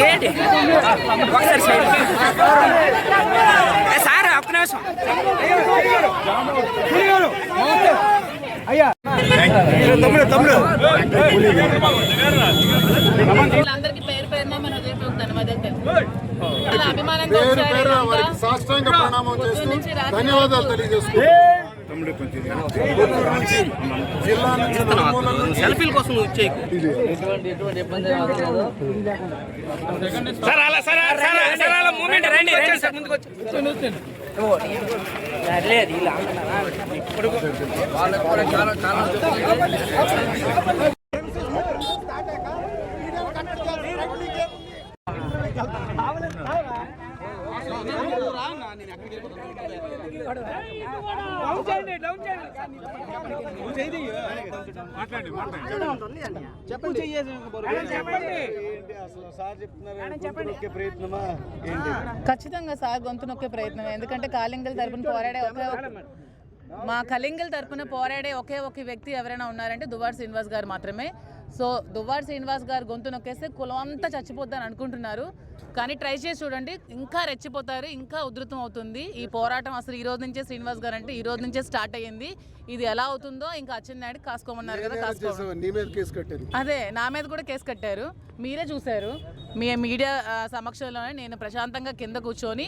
ఏంటి ఒకసారి side sir ఒక్క నిమిషం అయ్యా అందరికి పేరు పేరున మన హృదయపూర్వక ధన్యవాదాలు తెలుపుతున్నాం. చాలా అభిమానంగా వచ్చారు. సాష్టాంగ ప్రణామం చేస్తూ ధన్యవాదాలు తెలియజేస్తున్నాం. జిల్లా నుంచి నలుమూలల నుంచి సెల్ఫీల కోసం మూమెంట్ రండి సార్ ముందుకు వచ్చి ఇప్పుడు ఖచ్చితంగా సార్ గొంతు నొక్కే ప్రయత్నం. ఎందుకంటే కలింగల్ తరపున పోరాడే కలింగల్ తరపున పోరాడే ఒకే ఒక వ్యక్తి ఎవరైనా ఉన్నారంటే దువ్వాడ శ్రీనివాస్ గారు మాత్రమే. సో దువ్వాడ శ్రీనివాస్ గారు గొంతు నొక్కేస్తే కులం అంతా చచ్చిపోద్దని అనుకుంటున్నారు. కానీ ట్రై చేసి చూడండి, ఇంకా రెచ్చిపోతారు, ఇంకా ఉధృతం అవుతుంది ఈ పోరాటం. అసలు ఈ రోజు నుంచే శ్రీనివాస్ గారు అంటే ఈ రోజు నుంచే స్టార్ట్ అయ్యింది. ఇది ఎలా అవుతుందో ఇంకా అచ్చెన్నాయుడు కాసుకోమన్నారు కదా, అదే నా మీద కూడా కేసు కట్టారు. మీరే చూశారు, మీ మీడియా సమక్షంలోనే నేను ప్రశాంతంగా కింద కూర్చొని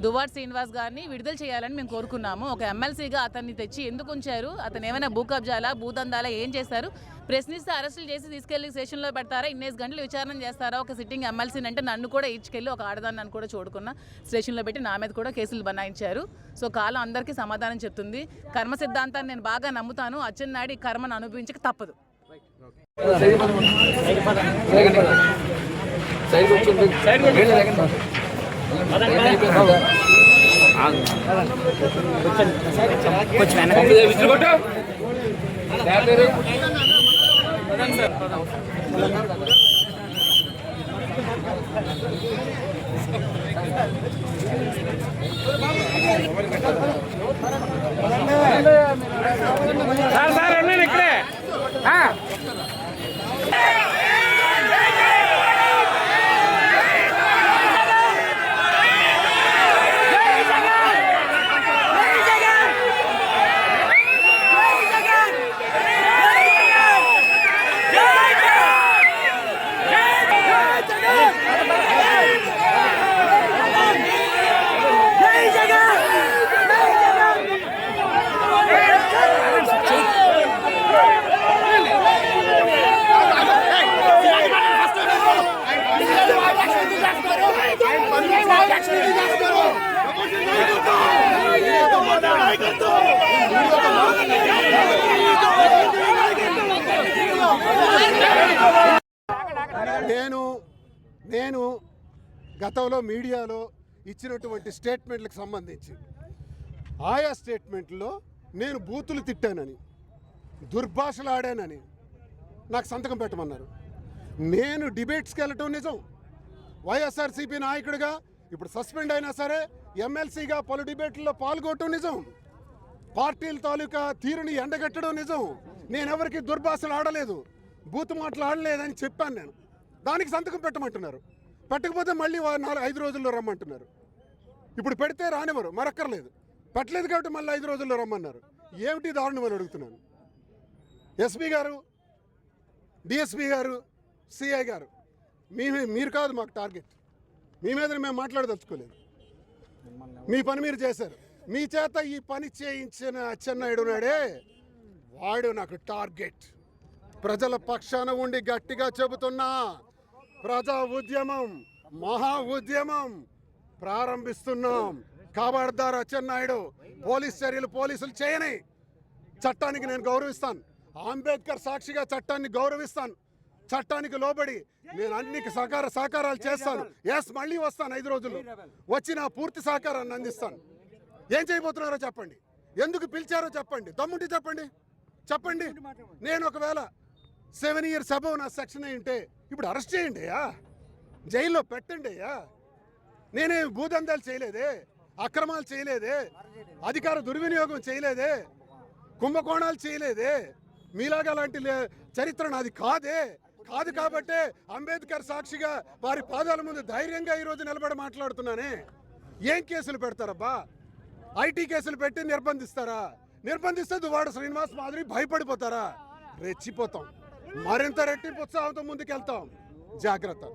దువ్వాడ శ్రీనివాస్ గారిని విడుదల చేయాలని మేము కోరుకున్నాము. ఒక ఎమ్మెల్సీగా అతన్ని తెచ్చి ఎందుకు ఉంచారు, అతను ఏమైనా భూ కబ్జాలా భూదందాలా ఏం చేశారు, ప్రశ్నిస్తే అరెస్టులు చేసి తీసుకెళ్లి స్టేషన్లో పెడతారా, 2 గంటలు విచారణ చేస్తారా ఒక సిట్టింగ్ ఎమ్మెల్సీని అంటే నన్ను కూడా ఇచ్చుకెళ్ళి ఒక ఆడదాన్ని నన్ను కూడా చూడకున్నా స్టేషన్లో పెట్టి నా మీద కూడా కేసులు బనాయించారు. సో కాలం అందరికీ సమాధానం చెప్తుంది. కర్మ సిద్ధాంతాన్ని నేను బాగా నమ్ముతాను. అచ్చెన్నాయుడు ఈ కర్మను అనుభవించక తప్పదు. సార్ ఇక్కడే నేను గతంలో మీడియాలో ఇచ్చినటువంటి స్టేట్మెంట్లకు సంబంధించి ఆయా స్టేట్మెంట్లో నేను బూతులు తిట్టానని, దుర్భాషలు ఆడానని నాకు సంతకం పెట్టమన్నారు. నేను డిబేట్స్కి వెళ్ళటం నిజం. వైఎస్ఆర్సీపీ నాయకుడిగా ఇప్పుడు సస్పెండ్ అయినా సరే ఎమ్మెల్సీగా పలు డిబేట్లలో పాల్గొనటం నిజం. పార్టీల తాలూకా తీరుని ఎండగట్టడం నిజం. నేనెవరికి దుర్భాషలు ఆడలేదు, బూతు మాటలు ఆడలేదని చెప్పాను నేను. దానికి సంతకం పెట్టమంటున్నారు. పెట్టకపోతే మళ్ళీ 5 రోజుల్లో రమ్మంటున్నారు. ఇప్పుడు పెడితే రానివ్వరు, మరక్కర్లేదు. పెట్టలేదు కాబట్టి మళ్ళీ 5 రోజుల్లో రమ్మన్నారు. ఏమిటి దారుణం అని అడుగుతున్నాను. ఎస్పీ గారు, డిఎస్పీ గారు, సిఐ గారు, మీరు కాదు మాకు టార్గెట్. మీ మీద మేము మాట్లాడదలుచుకోలేదు. మీ పని మీరు చేశారు. మీ చేత ఈ పని చేయించిన అచ్చెన్నాయుడు నాడే వాడు నాకు టార్గెట్. ప్రజల పక్షాన ఉండి గట్టిగా చెబుతున్నా, ప్రజా ఉద్యమం, మహా ఉద్యమం ప్రారంభిస్తున్నాం. ఖబర్దార్ అచ్చెన్నాయుడు, పోలీస్ చర్యలు పోలీసులు చేయని. చట్టానికి నేను గౌరవిస్తాను. అంబేద్కర్ సాక్షిగా చట్టాన్ని గౌరవిస్తాను. చట్టానికి లోబడి నేను అన్ని సహకారాలు చేస్తాను. మళ్ళీ వస్తాను 5 రోజుల్లో. వచ్చి నా పూర్తి సహకారాన్ని అందిస్తాను. ఏం చేయబోతున్నారో చెప్పండి, ఎందుకు పిలిచారో చెప్పండి, దమ్ముంటే చెప్పండి. నేను ఒకవేళ 7 years అబవ్ నా సెక్షన్ అయింటే ఇప్పుడు అరెస్ట్ చేయండి అయ్యా, జైల్లో పెట్టండి అయ్యా. నేనేం భూదందాలు చేయలేదే, అక్రమాలు చేయలేదే, అధికార దుర్వినియోగం చేయలేదే, కుంభకోణాలు చేయలేదే, మీలాగా లాంటి చరిత్ర నాది కాదే. కాదు కాబట్టే అంబేద్కర్ సాక్షిగా వారి పాదాల ముందు ధైర్యంగా ఈరోజు నిలబడి మాట్లాడుతున్నానే. ఏం కేసులు పెడతారబ్బా? ఐటీ కేసులు పెట్టి నిర్బంధిస్తారా? నిర్బంధిస్తే దువ్వాడ శ్రీనివాస్ మాదిరి భయపడిపోతారా? రెచ్చిపోతాం, మరింత రెట్టింపు ఉత్సాహంతో ముందుకెళ్తాం. జాగ్రత్త.